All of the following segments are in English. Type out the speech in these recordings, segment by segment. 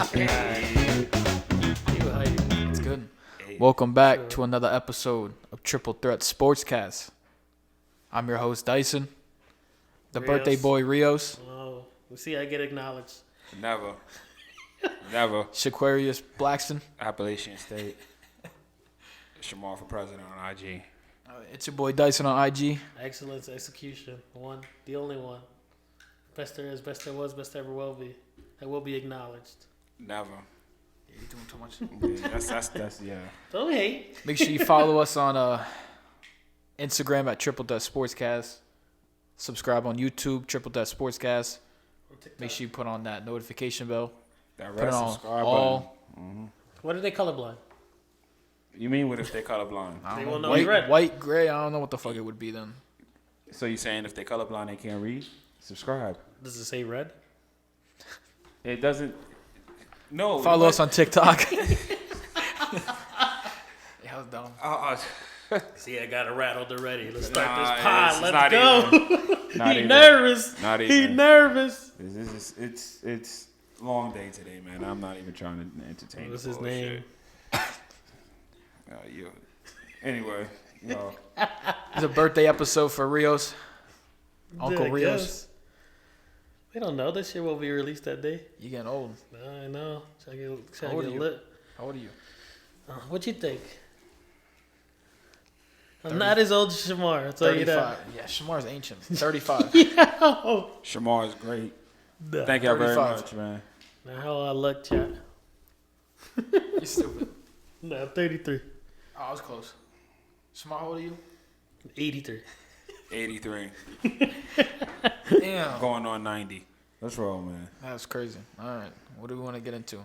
It's good. Welcome back to another episode of Triple Threat Sportscast. I'm your host, Dyson. The Rios. birthday boy, Rios. Oh, we see I get acknowledged. Never. Shaquarius Blackston. Appalachian State. Shamar for president on IG. It's your boy, Dyson on IG. Excellence, execution. One, the only one. Best there is, best there was, best there ever will be. I will be acknowledged. Never. Yeah, you're doing too much. Yeah, that's yeah. Don't hate. Make sure you follow us on Instagram at Triple Threat Sportscast. Subscribe on YouTube, Triple Threat Sportscast. Make sure you put on that notification bell. That Put it red on subscribe all. button. What are they colorblind? You mean what if they colorblind? I They don't will know, know you read. white, gray. I don't know what the fuck it would be then. So you saying if they colorblind they can't read? Subscribe. Does it say red? It doesn't. No. Follow us on TikTok. Yeah, I was dumb. See, I got it rattled already. Let's Nah, start this it's pod. not Let's go. Not He even. nervous. Not He even. nervous. It's long day today, man. I'm not even trying to entertain. What's the his bullshit. name? Anyway, It's a birthday episode for Rios. Uncle I Rios. guess. We don't know. This shit will be released that day. You getting old. I know. Trying to How old get are you? lit. How old are you? What you think? I'm not as old as Shamar. I'll tell you that. 35. Yeah, Shamar's ancient. 35. Yo. Shamar is great. Nah. Thank y'all very 35. much, man. Now how I look, chat. You're stupid. No, 33. Oh, I was close. Shamar, how old are you? 83. 83, Damn. going on 90. Let's roll, man. That's crazy. All right. What do we want to get into?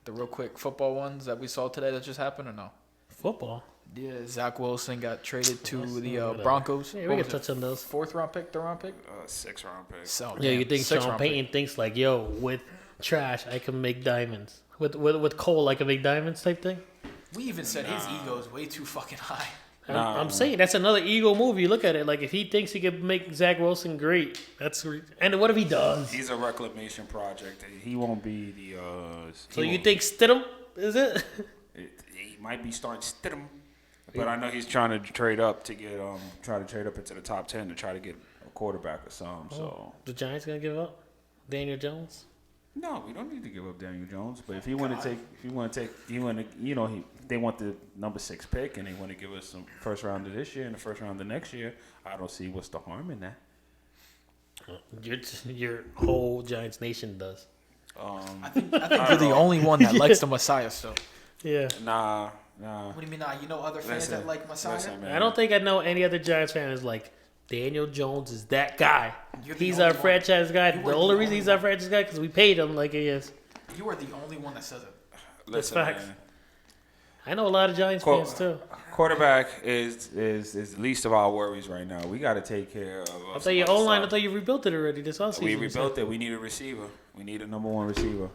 The real quick football ones that we saw today that just happened or no? Football. Yeah, Zach Wilson got traded to Yes, the whatever. Broncos. Yeah, What we can was it? touch on those. Fourth round pick, third round pick? 6th round pick. So, Yeah, you damn, think sixth Sean round Payton thinks like, yo, with trash, I can make diamonds. With coal, I can make diamonds type thing? pick. We even said his ego is way too fucking high. I'm saying that's another ego move. You look at it like if he thinks he could make Zach Wilson great, and what if he does? He's a reclamation project. He won't be the. So you think Stidham is it? He might be starting Stidham, but I know he's trying to trade up to get try to trade up into the top 10 to try to get a quarterback or something. So The Giants gonna give up Daniel Jones? no, we don't need to give up Daniel Jones. But if he want to take, they want the number 6 pick and they want to give us some first round of this year and the first round of next year. I don't see what's the harm in that. Your whole Giants nation does. I think you're the only one that likes the Messiah still. Yeah. Nah. What do you mean, you know other fans Listen, that like Messiah? listen, man. I don't think I know any other Giants fan is like Daniel Jones is that guy. You're the He's only our one. franchise guy. You The are only the reason only he's our one. franchise guy because we paid him like he is. You are the only one that says it. Listen, facts. man. I know a lot of Giants Quar- fans too. Quarterback is the least of our worries right now. We got to take care of. I thought your O-line, I thought you rebuilt it already this offseason. We rebuilt it. We need a receiver. We need a number 1 receiver.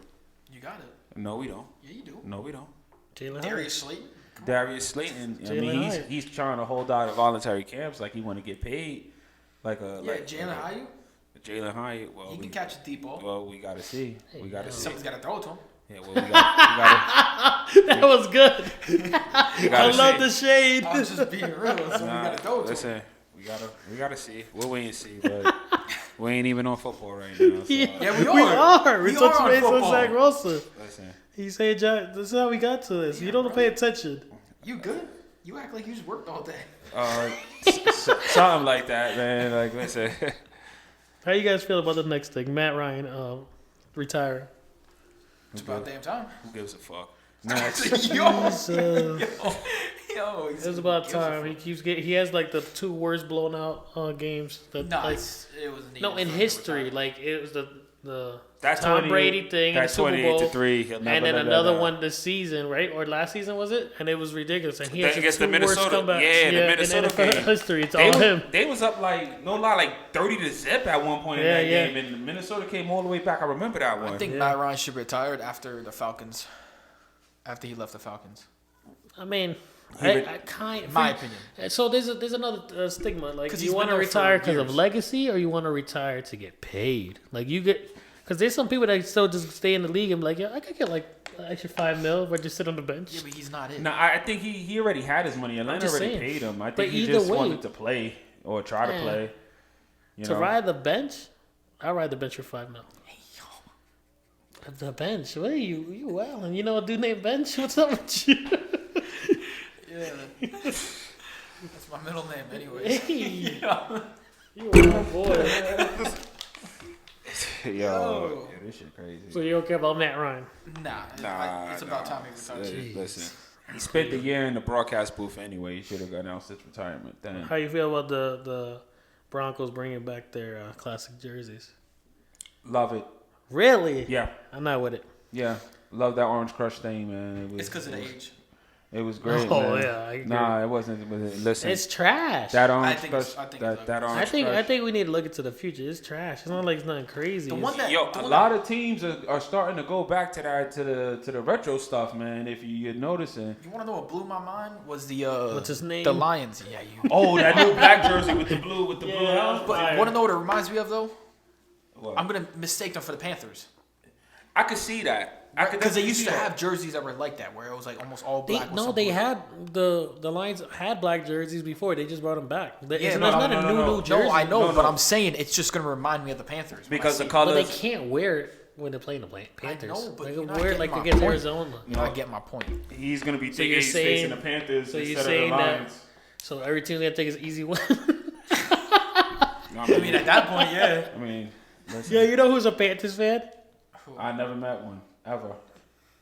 You got it. No, we don't. Yeah, you do. No, we don't. Jalen Darius Hurts. Slayton. Darius Slayton. I Jalen mean, Hyatt. he's trying to hold out of voluntary camps like he want to get paid, like a Yeah, Jalen Hyatt. Jalen Hyatt. Well, He can catch a deep ball. Well, we got to see. We got to see. Someone's got to throw it to him. Yeah, well, we got That was good. to I love the shade. I was just being real. So we got to throw it to him. Listen, we gotta see. We'll wait and see, but we ain't even on football right now. So, Yeah, we are. We are. We We are touched on base on football. Zach Wilson. listen. He said, "This is how we got to this. You don't pay attention." You good? You act like you just worked all day. Something like that, man. Like, listen. How you guys feel about the next thing? Matt Ryan retiring. It's about damn time. Who gives a fuck? Next. Yo, He's, yo. it was about time. He has like the 2 worst blown out games. That, Nah, like, it was no, in history. Like it was the That Tom 20 Brady thing in the That Super 28 to Bowl. 3. He'll never And then let that another down. one this season, right? Or last season was it? And it was ridiculous. And he has the Against 2 the worst Minnesota- comebacks. yeah, the in Minnesota NFL game. history. It's all him. They was up like 30 to zip at one point in Yeah, that yeah. game, and Minnesota came all the way back. I remember that one. I think Yeah. Matt Ryan should be retired after the Falcons. After he left the Falcons. I mean, He re- I kind My opinion. So there's another stigma. Like, 'Cause do he's you want to been there for retire because of years. legacy, or you want to retire to get paid? Like, you get Because there's some people that still just stay in the league and be like, yeah, I could get like an extra $5 million, but just sit on the bench. Yeah, but he's not it. No, I think he already had his money. Atlanta just already saying. paid him. I But think he either just way- wanted to play or try to Yeah. play. You To know? ride the bench, I'll ride the bench for $5 million. The bench? What are you wilding? You know a dude named Bench? What's up with you? Yeah. That's my middle name, anyways. Hey, you a wild boy. Yo, yeah, this shit crazy. So you don't care about Matt Ryan? Nah, it's about time he retires. Listen, he spent the year in the broadcast booth anyway. He should have announced his retirement then. How you feel about the Broncos bringing back their classic jerseys? Love it. Really? Yeah, I'm not with it. yeah. Love that Orange Crush thing, man. It's because of the age. It was great, Oh, man. yeah, I agree. Nah, it wasn't. Listen, It's trash. that I Orange think Crush, it's- I think that, it's that ugly. Orange I Crush. think we need to look into the future. It's trash. It's not like it's nothing crazy. The one that Yo, the a one lot of teams are starting to go back to that to the retro stuff, man. If you're noticing. you want to know what blew my mind was the What's his name? The Lions. Yeah, you. Oh, that new black jersey with the blue house. But want to know what it reminds me of though? What? I'm gonna mistake them for the Panthers I could see that. I could because they definitely used see to that. have jerseys that were like that, where it was like almost all They, black. with no, some they blue. had the Lions had black jerseys before. They just brought them back. Yeah, It's no, not no, a no, new no. new jersey. No, I know, No, but no. I'm saying it's just gonna remind me of the Panthers. when I because see the it. But they colors. can't wear it when they're playing the Panthers. know, but they you're can not wear it getting like my against point. Arizona. You know, I get my point. He's gonna be So you're facing saying- the Panthers so you're instead saying of the that- Lions. So every team's gonna take his easy win. I mean, at that point, yeah. I mean, listen, Yeah, you know who's a Panthers fan? I never met one ever.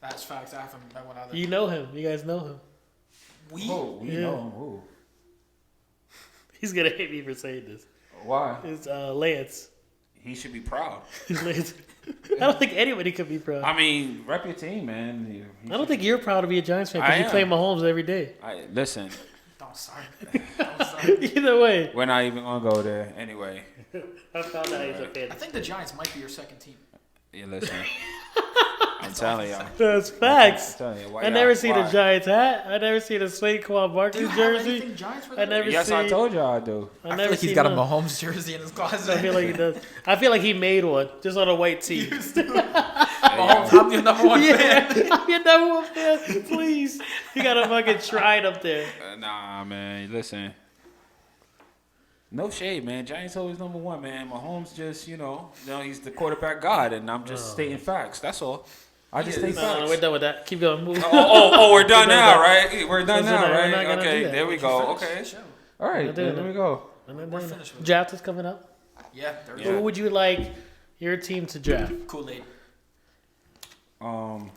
That's facts. I haven't met one either. You know him. You guys know him. We Oh, we Yeah. know who. He's gonna hate me for saying this. Why? It's Lance. He should be proud. Lance. I don't think anybody could be proud. I mean, rep your team, man. I don't think you're proud to be a Giants fan because I you am. play Mahomes every day. Listen, don't start. Don't start. Either way, we're not even gonna go there anyway. I found out he's a fan. I think the Giants might be your second team. Yeah, listen. I'm telling y'all. That's facts. I'm telling you. Why I never y'all- seen why? a Giants hat. I never seen a Saquon Do Barkley you have jersey. anything Giants I never Yes, I seen. told y'all I do. I I never feel like seen he's got a none. Mahomes jersey in his closet. I feel like he does. I feel like he made one just on a white tee. Mahomes, I'm your number one fan. Yeah, I'm your number one fan. Please, you got a fucking shrine up there. Nah, man. Listen. No shade, man. Giants always number one, man. Mahomes just, he's the quarterback god, and I'm just stating facts. That's all. I just state No, facts. we're done with that. Keep going. Move. We're done We're now, done. right? We're done We're now, not- we're right? not gonna Okay, do that. there we go. Okay. All right, We're doing there it. we go. We're finished with it. Draft is coming up. Yeah, there we Yeah. Who go. would you like your team to draft? Kool-Aid.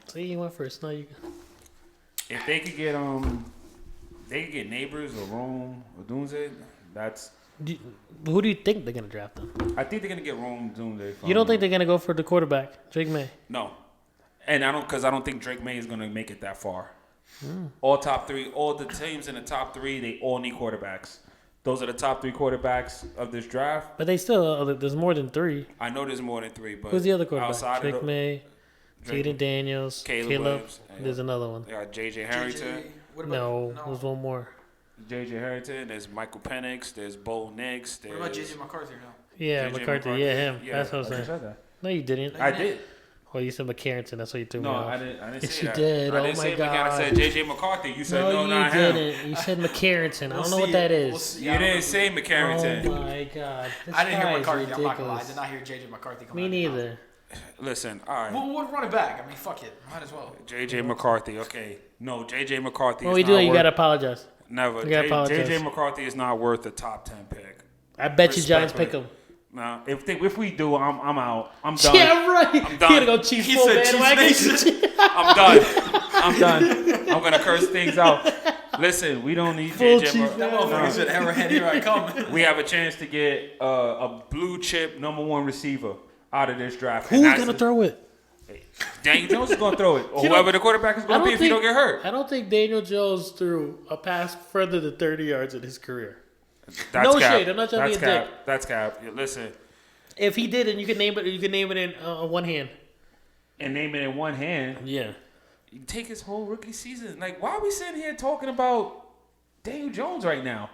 See, you went first. No, you. If they could get Neighbors or Rome or Dunze, Who do you think they're gonna draft them? I think they're gonna get Rome Dunze. You don't think they're gonna go for the quarterback, Drake May? No, and I don't think Drake May is gonna make it that far. All top three, all the teams in the top three, they all need quarterbacks. Those are the top three quarterbacks of this draft. But they still there's more than three. I know there's more than three, but Who's the other quarterback? outside Drake of the, May, Drake- Jaden Daniels, Caleb Caleb. Williams, There's another one. they got J.J. Harrington. What No, about, there's one more. J.J. Harrington. There's Michael Penix. There's Bo Nix. What about There's J.J. McCarthy now? Yeah, J.J. McCarthy. Yeah, him. Yeah, That's what I was I just saying. said that. No, you didn't. I did. Well, you said McCarrington. That's what you threw me No, off. I didn't Yes, say you that. did. I Oh didn't my say McCarthy. I God. said J.J. McCarthy. You said no, you not him. didn't. You said McCarrington. I don't know We'll what see. that We'll is. see. You I don't didn't know. say McCarrington. Oh my God. This I didn't guy hear is McCarthy. I'm not gonna lie. I ridiculous. did not hear J.J. McCarthy come Me out. neither. Listen, all right. We'll run it back. I mean, fuck it. Might as well. J.J. McCarthy. Okay. No, J.J. McCarthy What is we not doing? You worth... gotta apologize. Never. You gotta apologize. J.J. McCarthy is not worth a top 10 pick. I bet you Giants pick Respectfully. him. No, if we do, I'm out. I'm done. Yeah, right. I'm done. You gotta go Chiefs He full said Chiefs bandwagon. I'm done. I'm done. I'm gonna curse things out. Listen, we don't need Full J.J. Chiefs That motherfucker said, "Arrowhead, here I come." We have a chance to get a blue chip number one receiver out of this draft. Who's gonna throw it? Daniel Jones is gonna throw it, or You know, whoever the quarterback is I gonna don't be if he think- don't get hurt. I don't think Daniel Jones threw a pass further than 30 yards in his career. That's No cap. shade, I'm not trying to That's be a cap. That's cap. Yeah, listen, If he did, and you can name it, in one hand. and name it in one hand. Yeah. You take his whole rookie season. Like, why are we sitting here talking about Daniel Jones right now?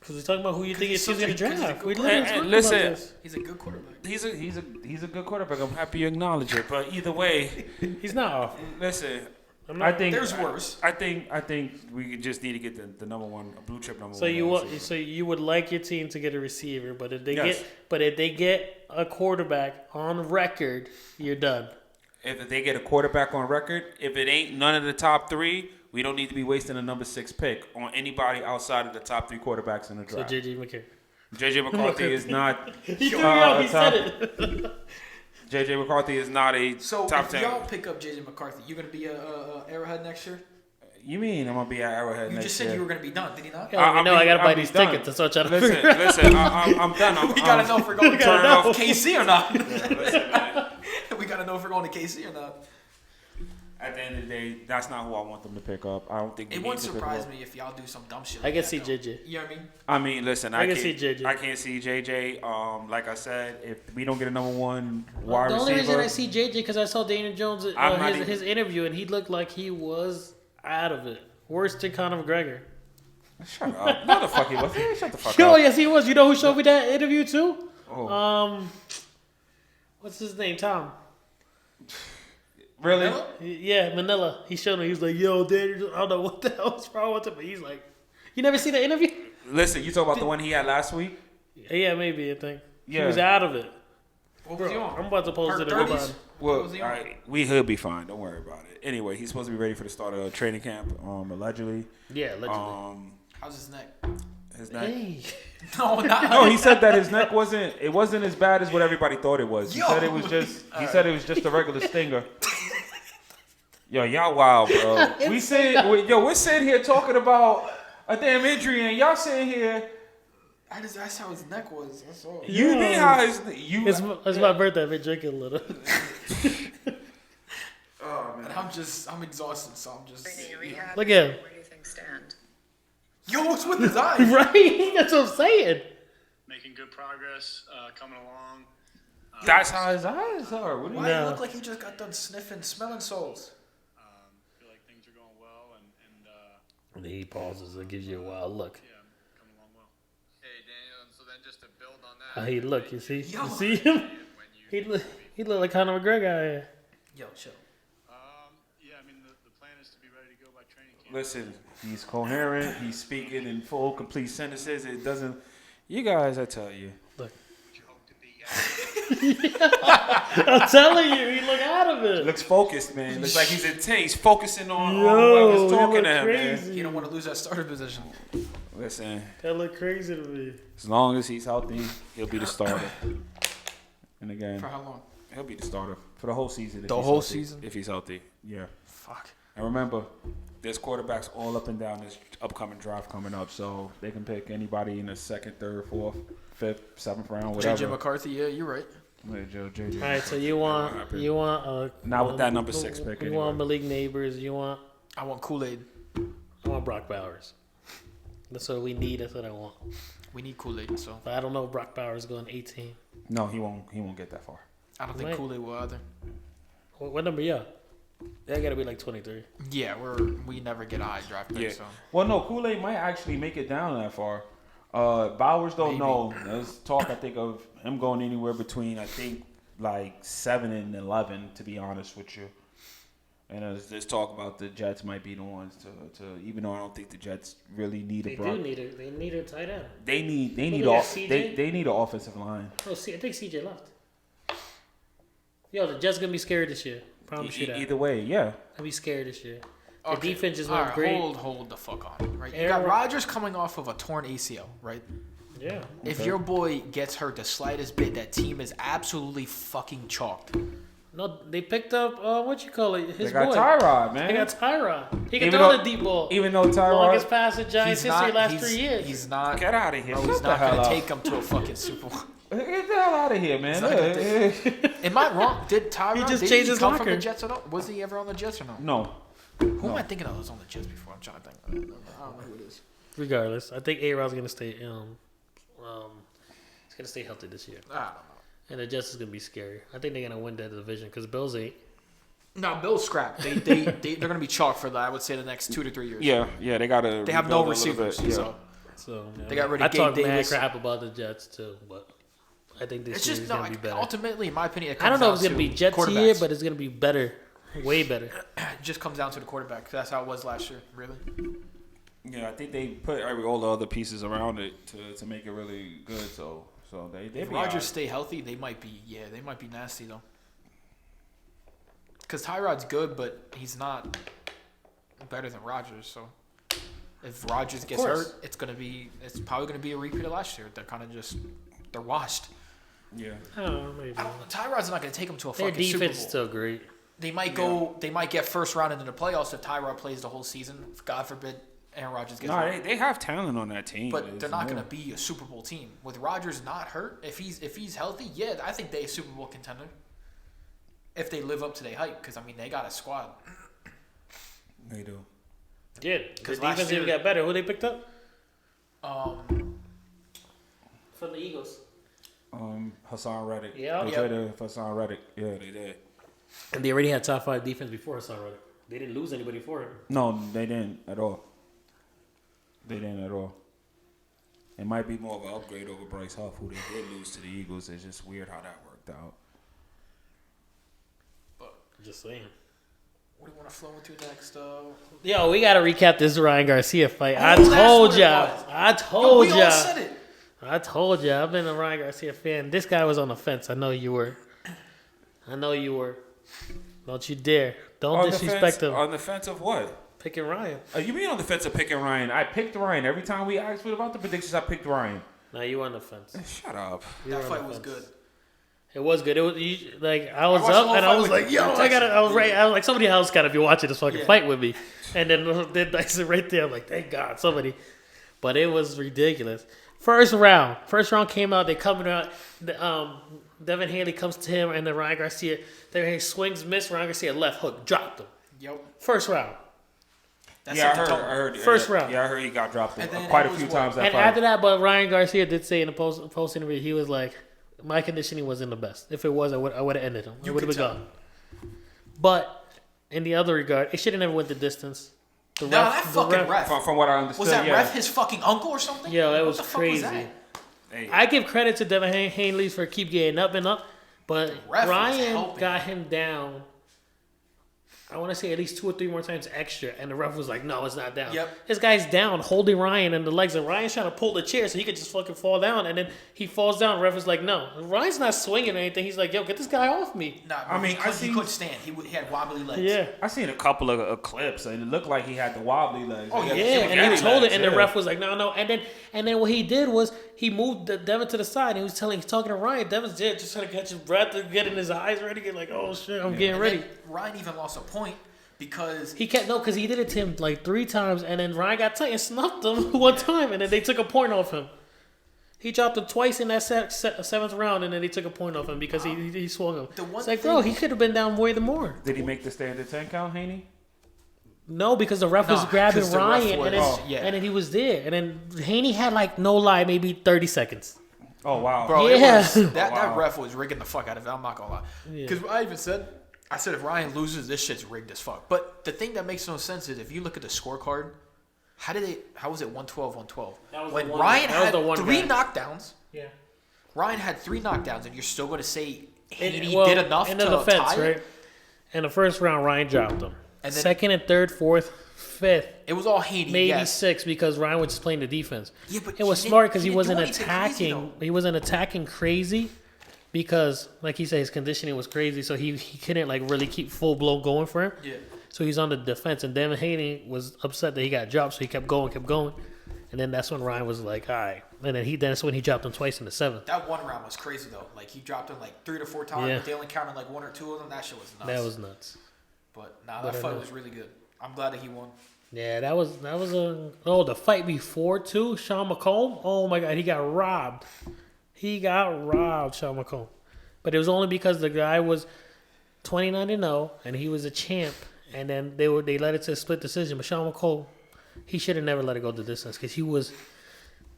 Because we're talking about who you think he's going to because he's a draft. good We literally And talking listen, about this. He's a good quarterback. He's a good quarterback. I'm happy you acknowledge it. But either way, He's not off. listen. I'm not, I think There's worse. I think we just need to get the number one, a blue chip number So one. you want, receiver. so you would like your team to get a receiver, but if they Yes. get a quarterback on record, you're done. If they get a quarterback on record, if it ain't none of the top 3, we don't need to be wasting a number 6 pick on anybody outside of the top 3 quarterbacks in the So draft. JJ McCarthy. JJ McCarthy is not. He threw me off. He top- said it. JJ McCarthy is not a So top if 10. y'all pick up JJ McCarthy, you're gonna be a Arrowhead next year. You mean I'm gonna be at Arrowhead You next just said year? you were gonna be done. Did he not? Hell, no, I gotta I'll buy be these done. tickets. That's what I'm trying to Listen, figure out. listen. I'm done. We gotta know if we're going to turning turn off off. KC or not. Listen, man. We gotta know if we're going to KC or not. At the end of the day, that's not who I want them to pick up. I don't think we It need wouldn't to pick surprise up. me if y'all do some dumb shit. I like can that, see though. JJ. You know what I mean? I mean, listen, I I can can't see JJ. I can't see JJ. Like I said, if we don't get a number 1 wide The only reason receiver, I see JJ because I saw Daniel Jones I'm not his interview and he looked like he was out of it. Worse than Conor McGregor. shut up. No, the fuck he was. Hey, shut the fuck Yo, up. yes he was. You know who showed me that interview too? Oh. What's his name? Tom. Really? Yeah, Manila. He showed me. He was like, "Yo, Daniel, I don't know what the hell's wrong with him." But he's like, "You never see the interview?" Listen, you talk about the one he had last week? Yeah, maybe I think he Yeah. was out of it. What was he on? I'm about to post it in Hurt the 30s? bottom. Well, was he on? he'll be fine. Don't worry about it. Anyway, he's supposed to be ready for the start of training camp. Allegedly. Yeah, allegedly. How's his neck? His neck. Hey, No, not. No, he said that his neck wasn't as bad as what everybody thought it was. He Yo. said it was just a regular stinger. Yo, y'all wild, bro. we're sitting here talking about a damn injury, and y'all sitting here. That's how his neck was. That's all. You need how it's my birthday. I've been drinking a little. Oh man. And I'm exhausted, so I'm just. Look at him. Where do you think stand? Yo, what's with his eyes? Right? That's what I'm saying. Making good progress, coming along. That's how his eyes are. What do you Why No. he look like he just got done smelling souls? Feel like things are going well, and And he pauses and gives you a wild look. yeah, coming along well. Hey Daniel, and so then just to build on How that, he look? You see? Yo. You see him? when you He look like Conor McGregor out here. Yo, chill. Yeah, I mean the plan is to be ready to go by training camp. Listen, he's coherent. He's speaking in full, complete sentences. It doesn't. You guys, I tell you. Would you hope to be? I'm telling you, he look out of it. Looks focused, man. Looks like he's intent. He's focusing on Yo, whoever's he talking look to him, man. crazy. You don't want to lose that starter position. Listen, That look crazy to me. as long as he's healthy, he'll be the starter. And again, For how long? he'll be the starter for the whole season. If The he's whole healthy. season? If he's healthy, yeah. Fuck. And remember, there's quarterbacks all up and down this upcoming draft coming up, so they can pick anybody in the 2nd, 3rd, 4th, 5th, 7th round, whatever. JJ McCarthy, yeah, you're right. JJ. All right, so you want Not with that number 6 pick. You Anyway. want Malik Neighbors. You want I want Kool-Aid. I want Brock Bowers. That's what we need. That's what I want. We need Kool-Aid, so But I don't know if Brock Bowers going 18. No, he won't get that far. I don't think Right. Kool-Aid will either. What number? Yeah, that got to be like 23. Yeah, we never get a high draft pick, Yeah. so. Well, no, Kool-Aid might actually make it down that far. Bowers don't Maybe. know. There's talk, I think, of him going anywhere between, I think, like 7 and 11, to be honest with you. And there's talk about the Jets might be the ones to even though I don't think the Jets really need a They Brock. do need it. They need a tight end. They need they got off. CJ? They need an offensive line. Oh, see, I think CJ left. Yo, the Jets gonna be scared this year. Promise you that. Either way, yeah. I'll be scared this year. The Okay. defense just All went right, great. Hold the fuck on, right? You Aaron got Rod- Rodgers coming off of a torn ACL, right? Yeah. If your boy gets hurt the slightest bit, that team is absolutely fucking chalked. No, they picked up what you call it, his They got boy. Tyrod, man. They got Tyrod. He can Even throw though- the deep ball. Even though Tyrod, Longest pass in Giants history last 3 years. He's not. get out of here. Bro, Shut he's the not hell gonna up. take him to a fucking Super Bowl. Get the hell out of here, man. not gonna Am I wrong? Did Tyrod? He just did changed he his come from locker. the Jets at all? Was he ever on the Jets or no? No. Who am I thinking of was on the Jets before? I'm trying to think. I don't know who it is. Regardless, I think A-Rod's gonna stay. He's gonna stay healthy this year, I don't know. and the Jets is gonna be scary. I think they're gonna win that division because Bills ain't. No, Bill's scrap. They're gonna be chalked for I would say the next 2 to 3 years. Yeah, they got to. They have no receivers. So So They got rid of I Gabe talk mad Davis. crap about the Jets too, but I think this It's year just is no. gonna be better. Ultimately, in my opinion, it I don't comes know if down it's gonna to be Jets year, quarterbacks. but it's gonna be better, way better. It just comes down to the quarterback. That's how it was last year. Really. Yeah, I think they put all the other pieces around it to make it really good. So they If be Rodgers alright. stay healthy, they might be nasty though. Because Tyrod's good, but he's not better than Rodgers. So if Rodgers gets course. hurt, it's probably gonna be a repeat of last year. They're washed. Yeah. I don't know, maybe. Tyrod's not gonna take them to a Their fucking Super defense Bowl. is still great. They might get first round into the playoffs if Tyrod plays the whole season. God forbid Aaron Rodgers gets No, hurt. they have talent on that team. But they're not going to be a Super Bowl team with Rodgers not hurt. If he's healthy, yeah, I think they're a Super Bowl contender. If they live up to their hype, because I mean they got a squad. They do. Yeah, the 'Cause last defense even year- got better. Who they picked up? Um, From the Eagles. Hassan Reddick. Yeah. They Yep. traded Hassan Reddick. Yeah, they did. And they already had top 5 defense before Hassan Reddick. They didn't lose anybody for him. No, they didn't at all. They didn't at all. It might be more of an upgrade over Bryce Huff, who they did lose to the Eagles. It's just weird how that worked out. Just saying. what do you want to flow into next? Yo, we gotta recap this Ryan Garcia fight. I Oh, that's told what it y'all. was. I we told all y'all. said it. I told you. I've been a Ryan Garcia fan. This guy was on the fence. I know you were. Don't you dare. Don't disrespect him. On the fence of what? Picking Ryan. You mean on the fence of picking Ryan? I picked Ryan. Every time we asked about the predictions, I picked Ryan. Now you on the fence. Shut up. You were That on fight the was fence. good. It was good. It was I was watched the up whole and I fight was with like, you. yo, I gotta. I was right. I was like, somebody else gotta be watching this fucking Yeah. fight with me. And then I said right there, I'm like, thank God, somebody. But it was ridiculous. First round came out. They coming out. Devin Haney comes to him, and then Ryan Garcia. Devin Haney swings, miss. Ryan Garcia left hook, dropped him. Yep. First round. That's Yeah, I set the heard. tone. I heard. First round. Yeah, I heard he got dropped And then quite it a was few what? times that And fight. after that, but Ryan Garcia did say in the post interview, he was like, my conditioning wasn't the best. If it was, I would have ended him. It You would have could been gone. But in the other regard, it should have never went the distance. The Nah, that fucking ref. From what I understood, Was that yeah. ref his fucking uncle or something? Yo, it What was the fuck crazy. that? Hey, I give credit to Devin Hanley for keep getting up and up, but ref was Ryan helping. got him down. I want to say at least 2 or 3 more times extra, and the ref was like, "No, it's not down." Yep. This guy's down, holding Ryan in the legs, and Ryan's trying to pull the chair so he could just fucking fall down, and then he falls down. The ref is like, "No." Ryan's not swinging or anything. He's like, "Yo, get this guy off me." Nah, I mean, he I couldn't, see- he couldn't stand. He had wobbly legs. Yeah. I seen a couple of clips, and it looked like he had the wobbly legs. Oh, He had yeah, the Yeah, spaghetti and he told it, legs, and the yeah. ref was like, "No, no." And then what he did was he moved Devin to the side, and he was talking to Ryan. Devin's there, just trying to catch his breath, and getting his eyes ready, get like, "Oh shit, I'm getting And ready." then Ryan even lost a point because He kept because he did it to him like 3 times, and then Ryan got tight and snuffed him one time, and then they took a point off him. He dropped him twice in that 7th round, and then they took a point off him because he swung him. The one It's like, bro, thing- he could have been down way more. Did he make the standard 10 count, Haney? No, because the ref was Nah, grabbing 'cause the ref Ryan, was- and then yeah. and then he was there, and then Haney had like no lie, maybe 30 seconds. Oh wow, bro, Yeah. it was, that Wow. ref was rigging the fuck out of it. I'm not gonna lie. Yeah. Because I said if Ryan loses, this shit's rigged as fuck. But the thing that makes no sense is if you look at the scorecard, how was it 112, 112? That was When the one Ryan guy. That was had the one 3 guy. knockdowns, Yeah. Ryan had 3 knockdowns, and you're still going to say Haney Well, did enough in to the defense, tie it? right? In the first round, Ryan dropped him. And then- 2nd and 3rd, 4th, 5th. It was all Haney, Maybe yes. 6 because Ryan was just playing the defense. Yeah, but it was he smart didn't- because he he didn't wasn't do anything crazy, attacking. He wasn't attacking crazy because, like he said, his conditioning was crazy, so he couldn't like really keep full blown going for him. Yeah. So he's on the defense, and Devin Haney was upset that he got dropped, so he kept going, and then that's when Ryan was like, all right, and then that's when he dropped him twice in the 7th. That one round was crazy though. Like he dropped him like 3 to 4 times. Yeah. But they only counted like 1 or 2 of them. That shit was nuts. That was nuts. But nah, But that I fight know. was really good. I'm glad that he won. Yeah, that was the fight before too. Sean McComb. Oh my God, he got robbed. Sean McComb. But it was only because the guy was 29-0 and he was a champ, and then they led it to a split decision. But Sean McComb, he should have never let it go the distance because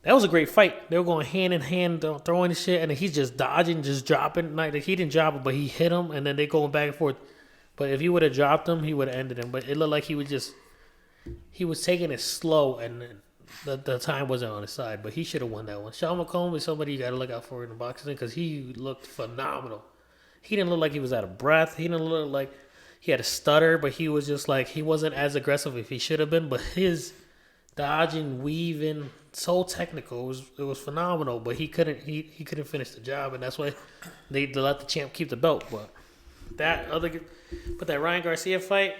that was a great fight. They were going hand in hand, throwing the shit, and then he's just dodging, just dropping. Like he didn't drop it, but he hit him, and then they going back and forth. But if he would have dropped him, he would have ended him. But it looked like he was taking it slow, and the time wasn't on his side, but he should have won that one. Sean McComb is somebody you got to look out for in the boxing because he looked phenomenal. He didn't look like he was out of breath. He didn't look like he had a stutter, but he was just like he wasn't as aggressive if he should have been. But his dodging, weaving, so technical, it was phenomenal. But he couldn't finish the job, and that's why they let the champ keep the belt. But that Ryan Garcia fight,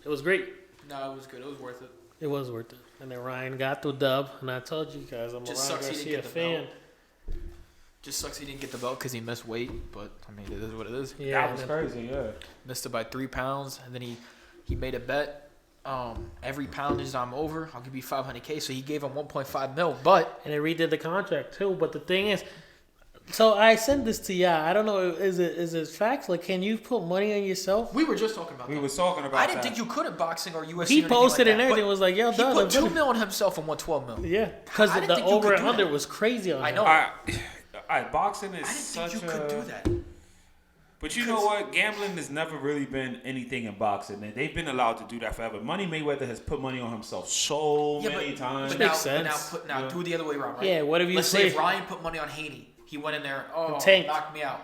it was great. No, it was good. It was worth it. It was worth it. And then Ryan got the dub, and I told you guys I'm Just a Ryan sucks he didn't Garcia get the fan. belt. Just sucks he didn't get the belt because he missed weight, but I mean, it is what it is. Yeah, That was and crazy. Yeah. Missed it by 3 pounds, and then he made a bet. Every poundage I'm over, I'll give you $500K. So he gave him 1.5 mil, but they redid the contract too. But the thing is, so I sent this to y'all. I don't know, is it facts? Like, can you put money on yourself? we were just talking about We that. was talking about I didn't that. think you could in boxing or UFC. He or anything posted like and that, everything but was like, yo, he dog. put 2 mil on himself and won 12 mil. Yeah, because I didn't the think you over could and do under that. was crazy on I him. know. Boxing is I didn't such think you a. could do that. But you know what? Gambling has never really been anything in boxing. They've been allowed to do that forever. Money Mayweather has put money on himself so many times. But Makes now, sense. now do it the other way around, right? Yeah, what if you Let's say if say- Ryan put money on Haney, he went in there, Tanked. knocked me out.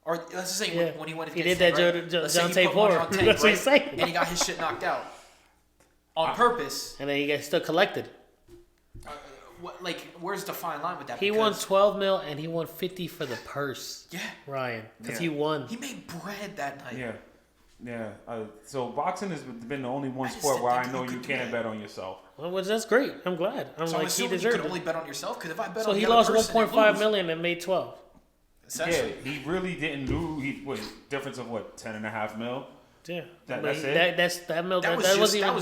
Or let's just say Yeah. when he went He against did that Tank, right? John Let's say he Tate put money Porter. on Tank, That's what right? he's saying. And he got his shit knocked out on purpose. And then he got still collected. Where's the fine line with that? He won Because- 12 mil and he won 50 for the purse. Yeah, Ryan, because Yeah. he won. he made bread that night. Yeah. Yeah. So boxing has been the only one I just sport didn't where I think know you you could do can't that. bet on yourself. Well, that's great. I'm glad. I'm So I'm like, he assuming you deserved could it. only bet on yourself because if I bet So on he the lost other person 1.5 lose, million and made 12. essentially. Yeah, he really didn't lose. Difference of what, 10.5 mil? Yeah, That's But it? that mil. That was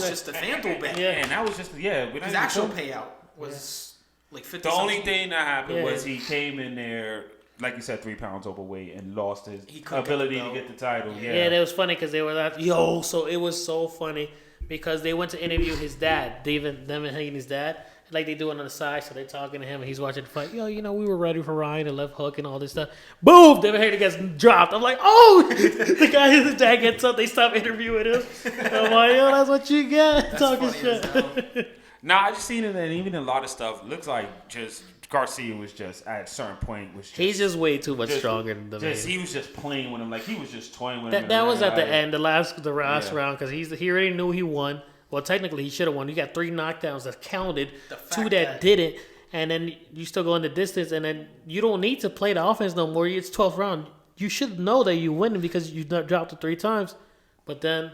just the FanDuel bet. Yeah. And that was just His actual payout was like 50. The only something. thing that happened Yeah. was he came in there, like you said, 3 pounds overweight and lost his He couldn't ability get the to belt. get the title. Yeah, Yeah. that was funny because they were like, yo, so it was so funny because they went to interview his dad, Devin Haney's dad, like they do it on the side, so they're talking to him and he's watching the fight. Yo, we were ready for Ryan and left hook and all this stuff. Boom! Devin Haney gets dropped. I'm like, oh! The guy, his dad gets up, they stop interviewing him. I'm like, yo, that's what you get. That's Talking funny as shit. hell. Nah, I just seen it, and even a lot of stuff looks like just Garcia was just at a certain point was just, He's just way too much just- stronger than the man. he was just playing with him like he was just toying with him. That was at the like, end, the last Yeah. round, because he already knew he won. Well, technically, he should have won. You got 3 knockdowns that counted, The 2 fact that that- didn't, and then you still go in the distance, and then you don't need to play the offense no more. It's 12th round. You should know that you win because you dropped it 3 times. But then,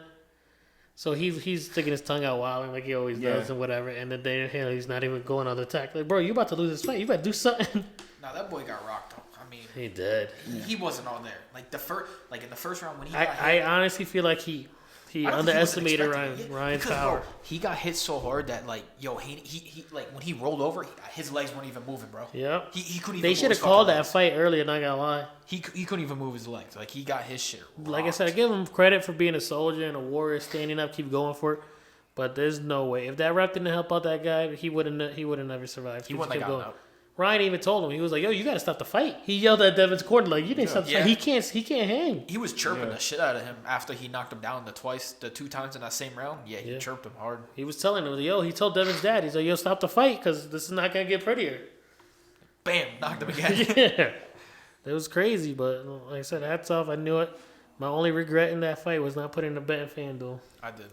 so he's sticking his tongue out wilding like he always does and whatever, and then he's not even going on the attack. Like, bro, you about to lose this fight. You better do something. Nah, that boy got rocked though. I mean, He did. he wasn't on there. Like in the first round when he got I hit, honestly feel like he I don't think he wasn't underestimated expecting it. Ryan's Because, power. bro, he got hit so hard that he like when he rolled over, his legs weren't even moving, bro. Yep. He couldn't even. They move should his have called fucking that legs. fight earlier, not gonna lie. He couldn't even move his legs. Like he got his shit. Like I rocked. said, I give him credit for being a soldier and a warrior, standing up, keep going for it. But there's no way. If that ref didn't help out that guy, he would have never survived. He wouldn't have kept gotten going. up. Ryan even told him, he was like, yo, you gotta stop the fight. He yelled at Devin's corner like, you didn't stop the Yeah. fight. He can't hang. He was chirping Yeah. the shit out of him after he knocked him down the 2 times in that same round. Yeah, he Yeah. chirped him hard. He was telling him, yo, he told Devin's dad, he's like, yo, stop the fight because this is not gonna get prettier. Bam, knocked him again. Yeah. It was crazy, but like I said, hats off. I knew it. My only regret in that fight was not putting the bet in FanDuel. I did.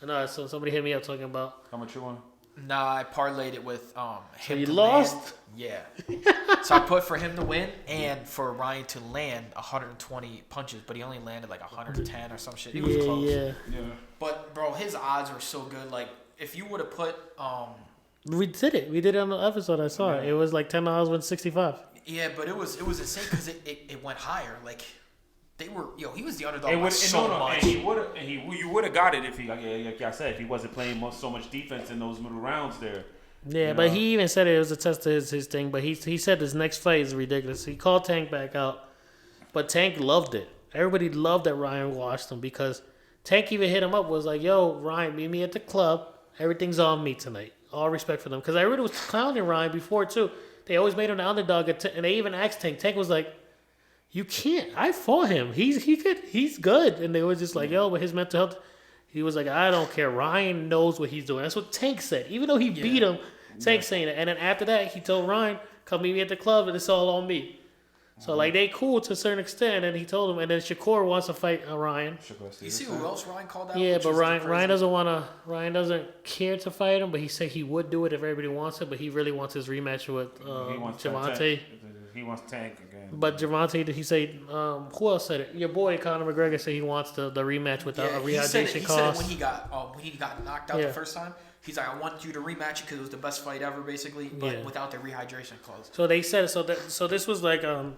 I know, so somebody hit me up talking about, How much you want? Nah, I parlayed it with him you to lost? land. Yeah. So I put for him to win and for Ryan to land 120 punches, but he only landed like 110 or some shit. He was close. yeah. Yeah. But bro, his odds were so good. Like if you would have put We did it. We did it on the episode. I saw it. It was like $10 win 65. yeah, but it was insane because it went higher. Like they were he was the underdog It by would so much. and you would have got it if he like I said if he wasn't playing so much defense in those middle rounds there. Yeah, You but know? he even said it was a test to his thing. But he said his next fight is ridiculous. He called Tank back out, but Tank loved it. Everybody loved that Ryan washed him because Tank even hit him up, was like, yo, Ryan, meet me at the club. Everything's on me tonight. All respect for them. Because everybody was clowning Ryan before, too. They always made him the underdog. And they even asked Tank. Tank was like, you can't. I fought him. He's good. And they were just like, yo, but his mental health. He was like, I don't care. Ryan knows what he's doing. That's what Tank said. Even though he beat him, Tank saying it. And then after that, he told Ryan, come meet me at the club and it's all on me. So, like, they cool to a certain extent. And he told him. And then Shakur wants to fight Ryan. You see who else Ryan called out? Yeah, Which but is the Ryan crazy- doesn't want to. Ryan doesn't care to fight him, but he said he would do it if everybody wants it. But he really wants his rematch with He wants Javante. Tank. He wants Tank again. But Javante, he said, who else said it? Your boy Conor McGregor said he wants the rematch without a he said rehydration it cost. when he got knocked out Yeah. the first time. He's like, I want you to rematch it because it was the best fight ever, basically, but without the rehydration clause. So they said so. So this was like rehydration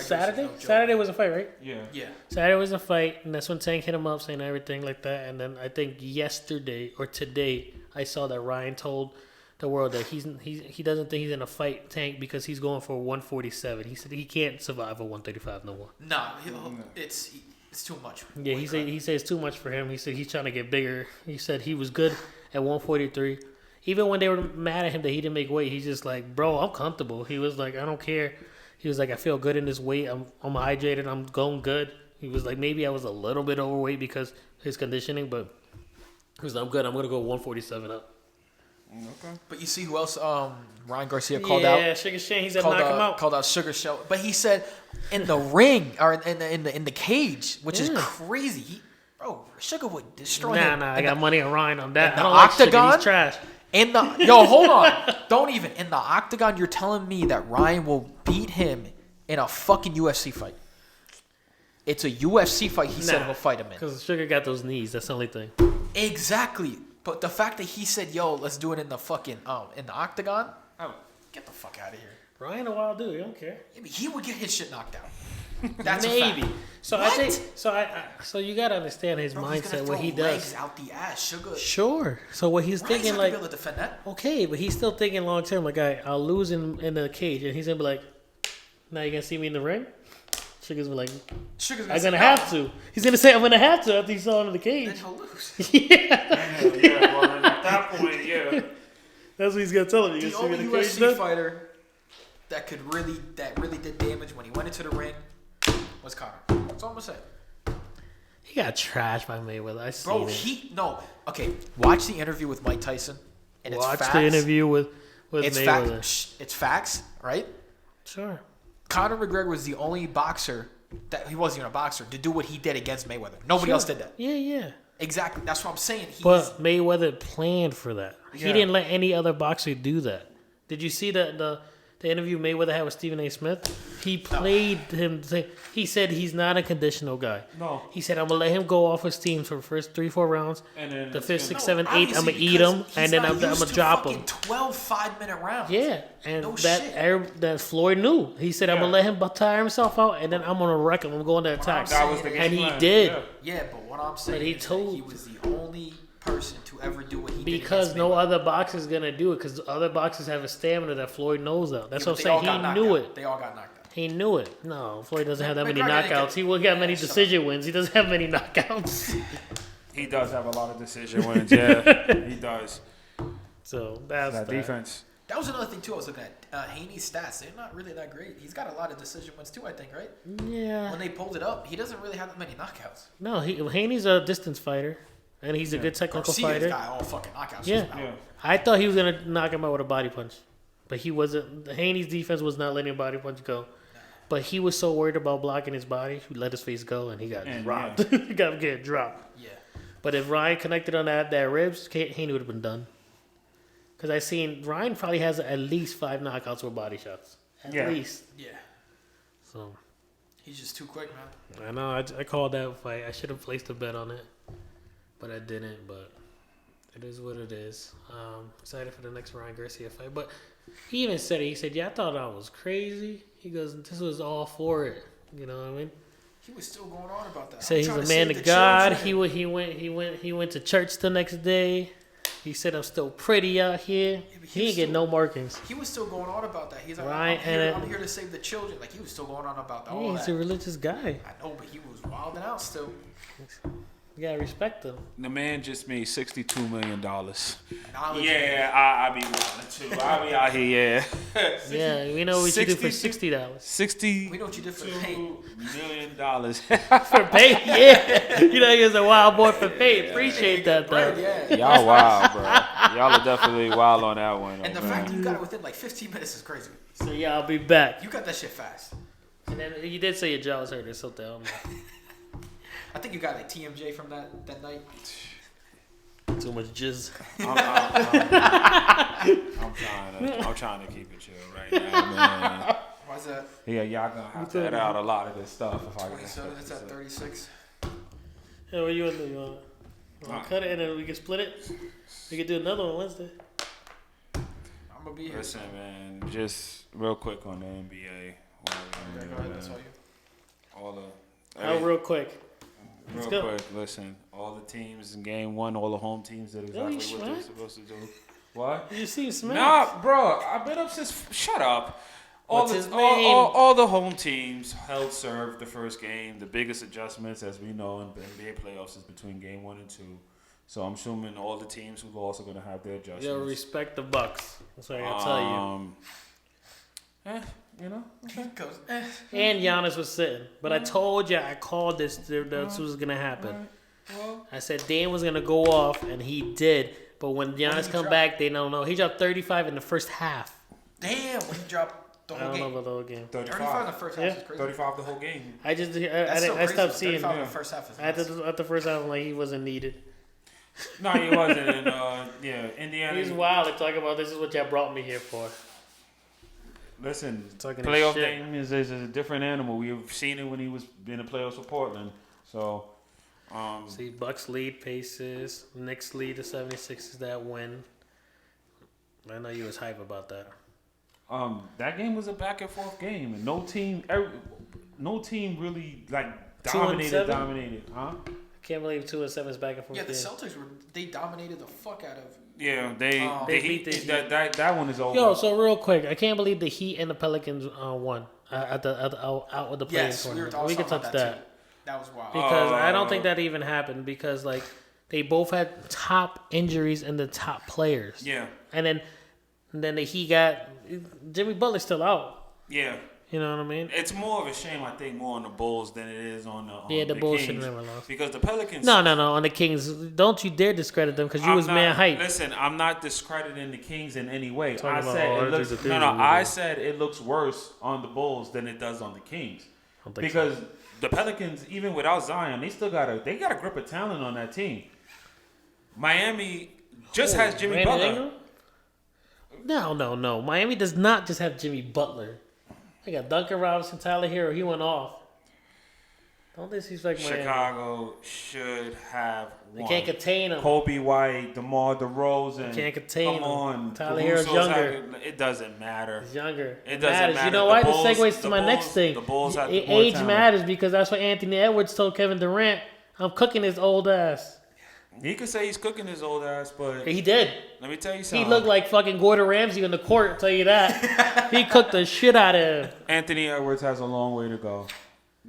Saturday. no joke. Saturday was a fight, right? Yeah. Yeah. Saturday was a fight, and that's when Tank hit him up saying everything like that. And then I think yesterday or today, I saw that Ryan told the world that he doesn't think he's gonna fight Tank because he's going for 147. He said he can't survive a 135 no more. Nah, it's too much. Yeah, he said it's too much for him. He said he's trying to get bigger. He said he was good at 143. Even when they were mad at him that he didn't make weight, he's just like, bro, I'm comfortable. He was like, I don't care. He was like, I feel good in this weight. I'm hydrated. I'm going good. He was like, maybe I was a little bit overweight because his conditioning, but he was like, I'm good. I'm gonna go 147 up. Okay. But you see who else Ryan Garcia called out? Yeah, Sugar Shane. He said Called, knock him out. called out Sugar Show, but he said in the ring or in the cage, which is Yeah. crazy. Sugar would destroy Nah, him. I got money on Ryan on that. in I the don't like Sugar. octagon? He's trash. In the hold on, don't even in the octagon. You're telling me that Ryan will beat him in a fucking UFC fight? It's a UFC fight. He said he'll fight him in. Because Sugar got those knees. That's the only thing. Exactly. But the fact that he said, "Yo, let's do it in the fucking in the octagon," oh, get the fuck out of here. Ryan a wild dude. He don't care. I mean, he would get his shit knocked out. That's Maybe. A fact. So What? I think so you gotta understand his Bro, he's gonna mindset, throw what he legs does. out the ass. Sugar. Sure. So what he's Ryan's thinking not gonna like, be able to defend that. okay, but he's still thinking long term. Like, I'll lose in the cage, and he's gonna be like, now you gonna see me in the ring? Sugar's be like, Sugar's I'm say gonna no. have to. He's gonna say I'm gonna have to after he saw him in the Then cage. he'll lose. Yeah. Well, at that point, yeah. That's what he's gonna tell him. You The gonna see me only in the cage? UFC then? fighter that really did damage when he went into the ring was Conor. That's all I'm gonna say. He got trashed by Mayweather. I seen Bro, it. Okay, watch the interview with Mike Tyson. And Watch it's facts. the interview with It's Mayweather. facts. It's facts, right? Sure. Conor McGregor was the only boxer that he wasn't even a boxer to do what he did against Mayweather. Nobody else did that. Yeah. Exactly. That's what I'm saying. But Mayweather planned for that. He Yeah. didn't let any other boxer do that. Did you see the interview Mayweather had with Stephen A. Smith? He played him. He said he's not a conditional guy. No. He said, I'm going to let him go off his team for the first 3-4 rounds. And then The fifth, it's sixth, gonna- 7, 8, I'm going to eat him. And then I'm going to drop him. 12 5-minute rounds. Yeah. And No that Floyd knew. He said, I'm going to let him tire himself out. And then I'm going to wreck him. I'm going to attack. That was the game And he plan. did. Yeah. Yeah, but what I'm saying But he is told- that he was the only person to ever do what he did. Because against no Mayweather. other boxer is going to do it. Because other boxers have a stamina that Floyd knows of. That's Yeah, what but I'm they all saying. got He knocked knew out. it. They all got knocked out. He knew it. No, Floyd doesn't have that many McGregor didn't knockouts. get- He will get many Shut up. decision wins. He doesn't have many knockouts. He does have a lot of decision wins. Yeah, he does. So that's That that. defense. That was another thing too. I was looking at Haney's stats. They're not really that great. He's got a lot of decision wins too. I think, right? Yeah. When they pulled it up, he doesn't really have that many knockouts. No, Haney's a distance fighter, and he's a good technical Garcia's fighter. got all fucking knockouts. Yeah. just about. Yeah. I thought he was gonna knock him out with a body punch, but he wasn't. Haney's defense was not letting a body punch go. But he was so worried about blocking his body, he let his face go, and he got And, dropped. he got get dropped. Yeah. But if Ryan connected on that ribs, Haney would have been done. Because I seen Ryan probably has at least 5 knockouts with body shots. At Yeah. least. Yeah. So He's just too quick, man. I know I called that fight. I should have placed a bet on it, but I didn't. But it is what it is. Excited for the next Ryan Garcia fight. But he even said it. He said, "Yeah, I thought I was crazy." He goes, "This was all for it." You know what I mean? He was still going on about that. He said I'm he's trying a to man save of the God. children. He went to church the next day. He said, "I'm still pretty out here." but He he ain't get still- no markings. He was still going on about that. He's like, Right, and I'm here to save the children. Like he was still going on about all Yeah, he's that. a religious guy. I know, but he was wilding out still. You gotta respect him. The man just made $62 million. Knowledge. Yeah, I be wildin' too. I be out here, yeah. Yeah, we know what you do for $60. $62 We know what you did for the paint. million. For pay, yeah. You know, he was a wild boy for pay. Appreciate that, though. Yeah. Y'all wild, bro. Y'all are definitely wild on that one. And the man. fact that you got it within like 15 minutes is crazy. So, yeah, I'll be back. You got that shit fast. And then you did say your jaw was hurt or something. I don't know. I think you got like TMJ from that night. Too much jizz. I'm trying to keep it chill right now, man. Why's that? Yeah, y'all gonna have to edit out a lot of this stuff if I can. 27, it's at 36. Yeah, what you want to do? You want to cut it and then we can split it? We can do another one Wednesday. I'm going to be here. Listen, man, just real quick on the NBA. Okay, go ahead, that's all you. All the Real quick. real go. quick, listen. All the teams in game one, all the home teams did exactly you what they're smacked? supposed to do. What? You seem smacked. Nah, bro, I've been up since. Shut up. All What's the his all, name? all the home teams held serve the first game. The biggest adjustments, as we know, in the NBA playoffs is between game 1 and 2. So I'm assuming all the teams who lost are going to have their adjustments. Yo, respect the Bucks. That's what I gotta tell You know. He goes, you. And Giannis was sitting, but I told you I called this. This was gonna happen. Well, I said Dan was gonna go off, and he did. But when Giannis he come drop? back, they don't know. He dropped 35 in the first half. damn, when he dropped the I whole don't know game. about the whole game. 35 in the first half Yeah. is crazy. 35 the whole game. I just That's I still crazy. stopped seeing 35 in him. the first half is At nuts. the first half, I'm like he wasn't needed. No, he wasn't. And Indiana. He's wild to talk about. This is what y'all brought me here for. Listen, Talking playoff his shit. game is a different animal. We've seen it when he was in the playoffs with Portland. So, See, Bucks lead Pacers. Knicks lead the 76ers that win. I know you was hype about that. that game was a back and forth game, and no team really like 2 and 7? dominated, huh? Can't believe 2 and 7 is back and forth. Yeah, the game. Celtics they dominated the fuck out of. Yeah, They beat the Heat. that one is over. Yo, so real quick, I can't believe the Heat and the Pelicans won out with the play-in Yes, we were tournament. also We can talking touch about that. too. That was wild. Because I don't think that even happened because like they both had top injuries and the top players. Yeah, And then the Heat got Jimmy Butler's still out. yeah. You know what I mean? It's more of a shame, I think, more on the Bulls than it is on The Bulls Kings, should never lost. because the Pelicans. No, on the Kings. Don't you dare discredit them because you was man hype. Listen, I'm not discrediting the Kings in any way. Talking I about said all it looks. the things No, that we I do. said it looks worse on the Bulls than it does on the Kings. don't think Because the Pelicans, even without Zion, they still got a grip of talent on that team. Miami just has Jimmy Brandon Butler. Ingram? No. Miami does not just have Jimmy Butler. They got Duncan Robinson, Tyler Hero. He went off. Don't disrespect Miami. Chicago should have They won. can't contain him. Kobe White, DeMar DeRozan. Can't contain Come him. on, Tyler Hero's Caruso's younger. It doesn't matter. He's younger. It doesn't matters. matter. You know The why? Bulls- This segues to the my Bulls- next thing. the Bulls have more Age talent. matters because that's what Anthony Edwards told Kevin Durant. I'm cooking his old ass. He could say he's cooking his old ass, but He did. let me tell you He something. looked like fucking Gordon Ramsay in the court, I'll tell you that. He cooked the shit out of him. Anthony Edwards has a long way to go.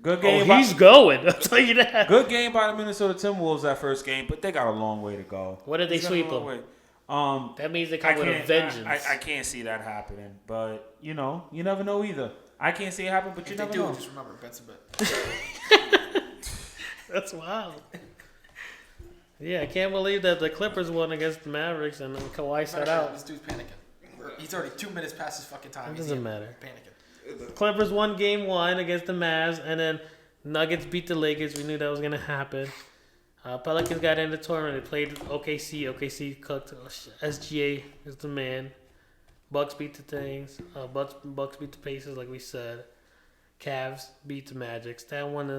Good Oh, game. he's going, I'll tell you that. Good game by the Minnesota Timberwolves that first game, but they got a long way to go. What did they He's got a sweep long them? way. That means they I come with a can't. vengeance. I can't see that happening, but you never know either. I can't see it happen, but you If they never do, know. just remember, bet's a bet. That's wild. Yeah, I can't believe that the Clippers won against the Mavericks and then Kawhi sat out. This dude's panicking. He's already 2 minutes past his fucking time. It He's doesn't here matter. Panicking. Clippers won game 1 against the Mavs, and then Nuggets beat the Lakers. We knew that was going to happen. Pelicans got in the tournament. They played OKC. OKC cooked. SGA is the man. Bucks beat the things. Bucks beat the Pacers, like we said. Cavs beat the Magics. That one,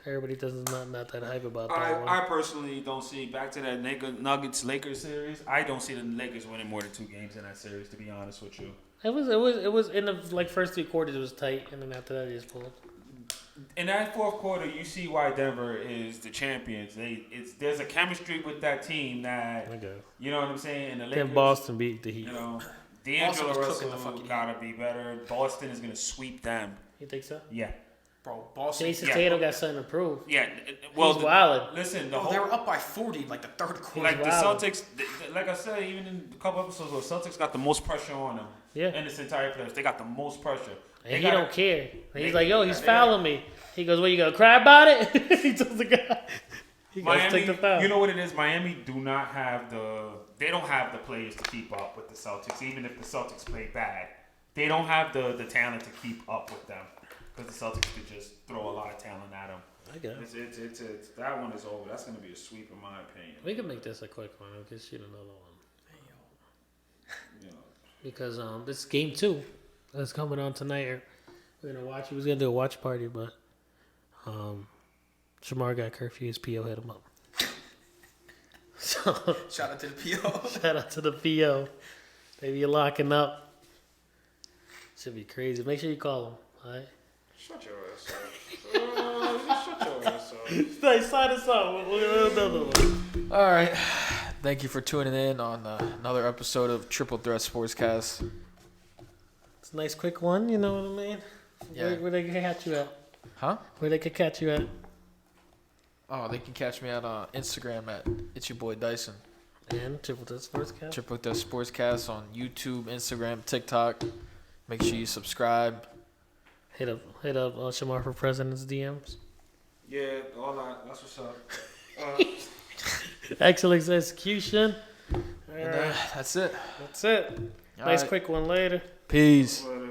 everybody does not that hype about that one. I personally don't see, back to that Nuggets Lakers series. I don't see the Lakers winning more than 2 games in that series, to be honest with you. It was in the first 3 quarters. It was tight, and then after that, they just pulled. In that fourth quarter, you see why Denver is the champions. There's a chemistry with that team that Okay. you know what I'm saying. And the Lakers, Then Boston beat the Heat. you know, Boston D'Angelo was cooking the Russell fucking gotta be better. Boston is gonna sweep them. You think so? Yeah, Bro, Boston. Jason Yeah. Tatum got something to prove. Yeah, well, He's wildin'. Listen, the Bro, whole they were up by 40 like the third quarter. like the wild. Celtics, like I said, even in a couple episodes ago, Celtics got the most pressure on them. Yeah. In this entire playoffs, they got the most pressure. And They he gotta- don't care. they- He's like, yo, he's yeah. fouling me. He goes, well, you gonna cry about it? He tells the guy. He goes, Miami, take the foul. you know what it is? Miami do not have they don't have the players to keep up with the Celtics. Even if the Celtics play bad, they don't have the talent to keep up with them because the Celtics could just throw a lot of talent at them. I guess. It's that one is over. That's gonna be a sweep in my opinion. We can make this a quick one. We can shoot another one. You know. Because this is game 2 that's coming on tonight. We're gonna watch. He was gonna do a watch party, but Shamar got curfew. His PO hit him up. So Shout out to the PO. shout out to the PO. They be locking up. Should be crazy. Make sure you call him. All right. Shut your ass up. Shut your ass up. Nice. Sign us out. We'll do another one. All right. Thank you for tuning in on another episode of Triple Threat Sportscast. It's a nice quick one. You know what I mean? Yeah. Where they can catch you at? Huh? Where they can catch you at? Oh, they can catch me on Instagram at It's Your Boy Dyson. And Triple Threat Sportscast. Triple Threat Sportscast on YouTube, Instagram, TikTok. Make sure you subscribe. Hit up Shamar for President's DMs. Yeah, all that. That's what's up. Excellent execution. All And right. that's it. That's it. All Nice right. quick one later. Peace. Well,